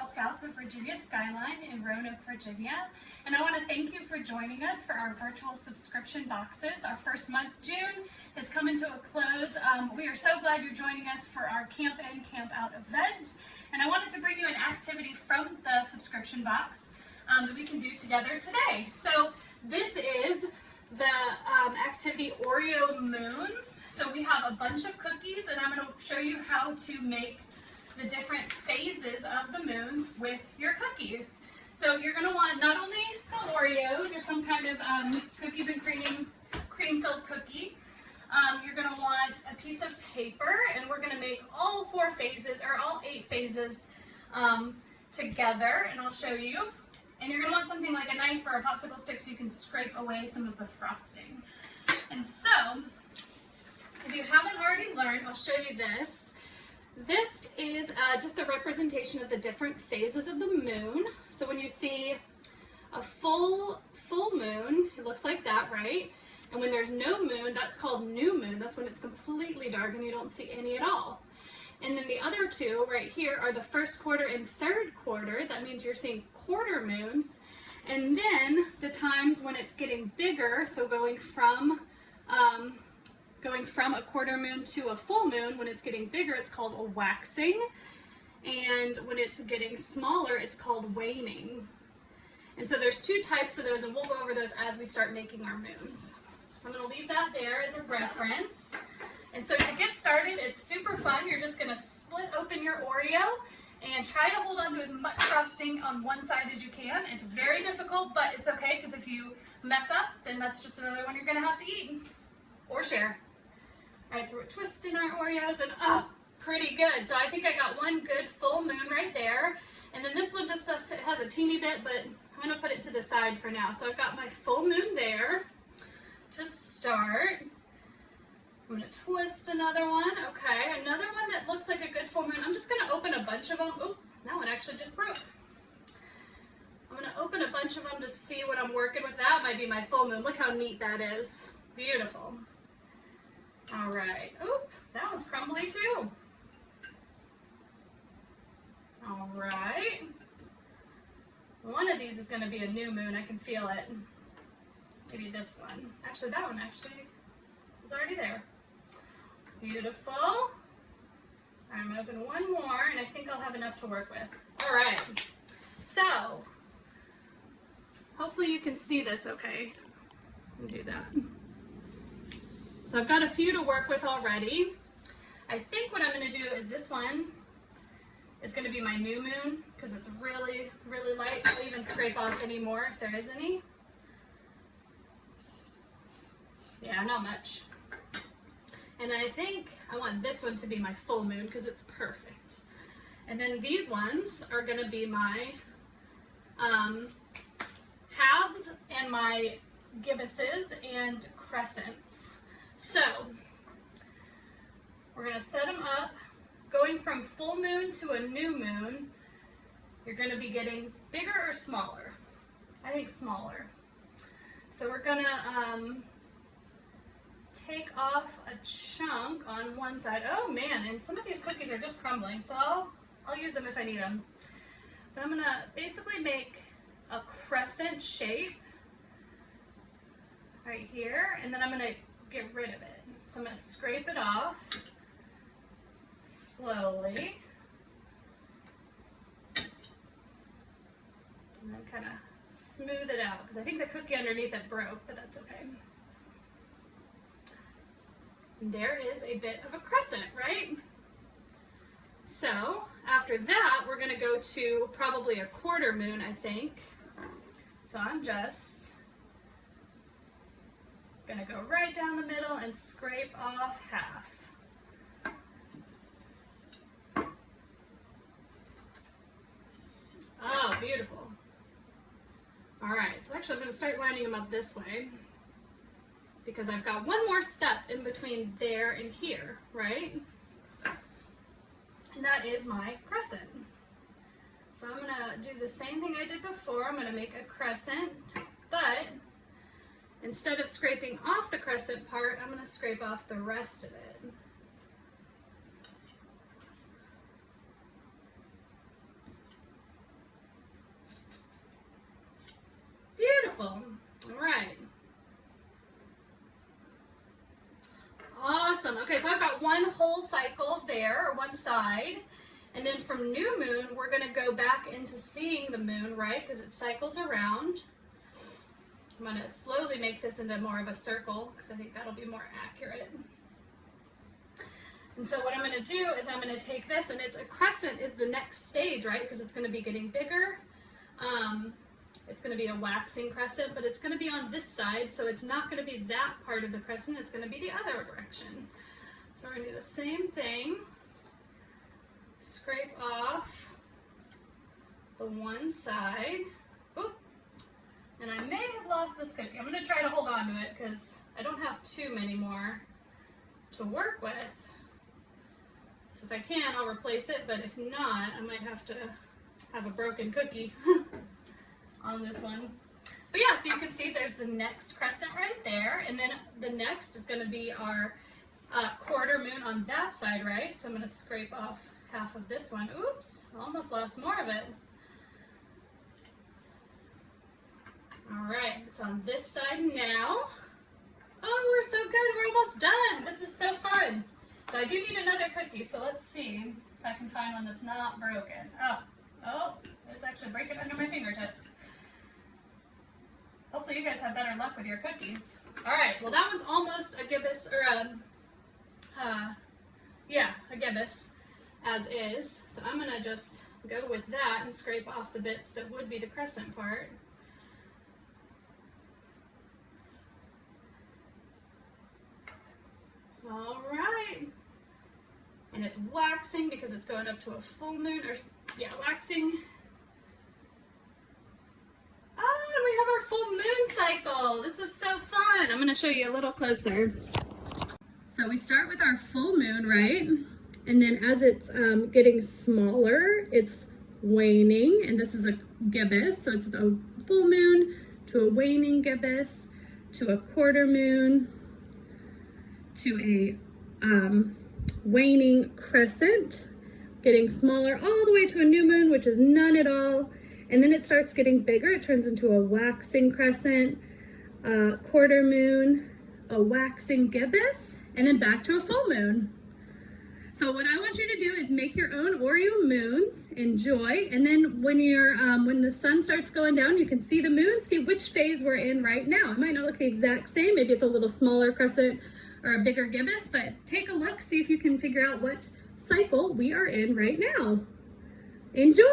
Girl Scouts of Virginia Skyline in Roanoke, Virginia, and I want to thank you for joining us for our virtual subscription boxes. Our first month, June, has come into a close. We are so glad you're joining us for our Camp In, Camp Out event, and I wanted to bring you an activity from the subscription box that we can do together today. So this is the activity Oreo Moons. So we have a bunch of cookies, and I'm going to show you how to make the different phases of the moons with your cookies. So you're going to want not only the Oreos or some kind of cookies and cream-filled cookie. You're going to want a piece of paper, and we're going to make all 4 phases, or all 8 phases together, and I'll show you. And you're going to want something like a knife or a popsicle stick so you can scrape away some of the frosting. And so, if you haven't already learned, I'll show you this. This is just a representation of the different phases of the moon. So when you see a full moon, it looks like that, right? And when there's no moon, that's called new moon. That's when it's completely dark and you don't see any at all. And then the other 2 right here are the first quarter and third quarter. That means you're seeing quarter moons. And then the times when it's getting bigger, so going from a quarter moon to a full moon, when it's getting bigger, it's called a waxing. And when it's getting smaller, it's called waning. And so there's 2 types of those, and we'll go over those as we start making our moons. So I'm going to leave that there as a reference. And so to get started, it's super fun. You're just going to split open your Oreo and try to hold on to as much frosting on one side as you can. It's very difficult, but it's okay, because if you mess up, then that's just another one you're going to have to eat or share. All right, so we're twisting our Oreos, and pretty good. So I think I got one good full moon right there. And then this one just has a teeny bit, but I'm going to put it to the side for now. So I've got my full moon there to start. I'm going to twist another one. Okay, another one that looks like a good full moon. I'm just going to open a bunch of them. Oh, that one actually just broke. I'm going to open a bunch of them to see what I'm working with. That might be my full moon. Look how neat that is. Beautiful. All right. Oop, that one's crumbly too. All right. One of these is going to be a new moon. I can feel it. Maybe this one. Actually, that one actually was already there. Beautiful. I'm going to open one more, and I think I'll have enough to work with. All right. So, hopefully you can see this okay. I'll do that. So I've got a few to work with already. I think what I'm going to do is this one is going to be my new moon, because it's really, really light. I'll even scrape off any more if there is any. Yeah, not much. And I think I want this one to be my full moon, because it's perfect. And then these ones are going to be my halves and my gibbuses and crescents. So we're going to set them up. Going from full moon to a new moon, you're going to be getting bigger or smaller? I think smaller. So we're going to take off a chunk on one side. Oh man, and some of these cookies are just crumbling, so I'll use them if I need them. But I'm going to basically make a crescent shape right here, and then I'm going to get rid of it. So I'm going to scrape it off slowly. And then kind of smooth it out, because I think the cookie underneath it broke, but that's okay. There is a bit of a crescent, right? So after that, we're going to go to probably a quarter moon, I think. So I'm just going to go right down the middle and scrape off half. Oh, beautiful. All right, so actually I'm going to start lining them up this way, because I've got one more step in between there and here, right? And that is my crescent. So I'm going to do the same thing I did before. I'm going to make a crescent, but instead of scraping off the crescent part, I'm going to scrape off the rest of it. Beautiful. All right. Awesome. Okay, so I've got one whole cycle there, or one side. And then from new moon, we're going to go back into seeing the moon, right? Because it cycles around. I'm going to slowly make this into more of a circle because I think that'll be more accurate. And so what I'm going to do is I'm going to take this, and it's a crescent is the next stage, right? Because it's going to be getting bigger. It's going to be a waxing crescent, but it's going to be on this side, so it's not going to be that part of the crescent. It's going to be the other direction. So we're going to do the same thing. Scrape off the one side. Oop. And I may have lost this cookie. I'm going to try to hold on to it because I don't have too many more to work with. So if I can, I'll replace it, but if not, I might have to have a broken cookie on this one. But yeah, so you can see there's the next crescent right there, and then the next is going to be our quarter moon on that side, right? So I'm going to scrape off half of this one. Oops, almost lost more of it. All right, it's on this side now. Oh, we're so good, we're almost done. This is so fun. So I do need another cookie, so let's see if I can find one that's not broken. Oh, it's actually breaking under my fingertips. Hopefully you guys have better luck with your cookies. All right, well that one's almost a gibbous, or a gibbous as is. So I'm gonna just go with that and scrape off the bits that would be the crescent part. All right, and it's waxing because it's going up to a full moon, or yeah, waxing. Oh, and we have our full moon cycle. This is so fun. I'm going to show you a little closer. So we start with our full moon, right? And then as it's getting smaller, it's waning, and this is a gibbous, so it's a full moon to a waning gibbous to a quarter moon to a waning crescent, getting smaller all the way to a new moon, which is none at all. And then it starts getting bigger. It turns into a waxing crescent, a quarter moon, a waxing gibbous, and then back to a full moon. So what I want you to do is make your own Oreo moons, enjoy, and then when you're when the sun starts going down, you can see the moon, see which phase we're in right now. It might not look the exact same. Maybe it's a little smaller crescent or a bigger gibbous, but take a look, see if you can figure out what cycle we are in right now. Enjoy!